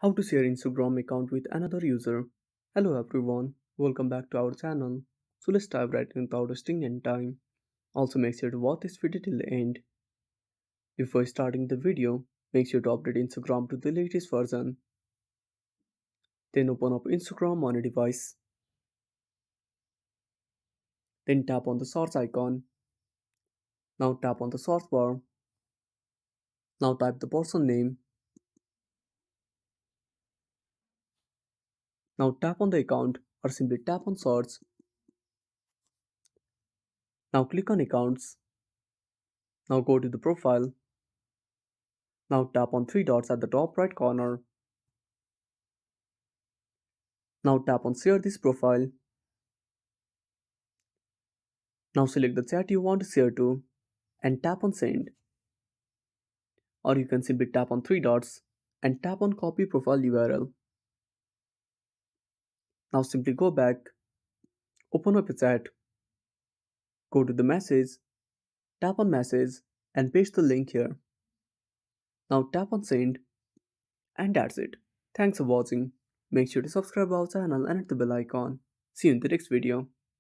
How to share Instagram account with another user. Hello everyone, welcome back to our channel. So let's dive right in without wasting any time. Also make sure to watch this video till the end. Before starting the video, make sure to update Instagram to the latest version. Then open up Instagram on a device. Then tap on the search icon. Now tap on the search bar. Now type the person name. Now tap on the account or simply tap on search. Now click on accounts. Now go to the profile. Now tap on three dots at the top right corner. Now tap on share this profile. Now select the chat you want to share to and tap on send. Or you can simply tap on three dots and tap on copy profile URL. Now simply go back, open up a chat, go to the message, tap on message and paste the link here. Now tap on send and that's it. Thanks for watching. Make sure to subscribe our channel and hit the bell icon. See you in the next video.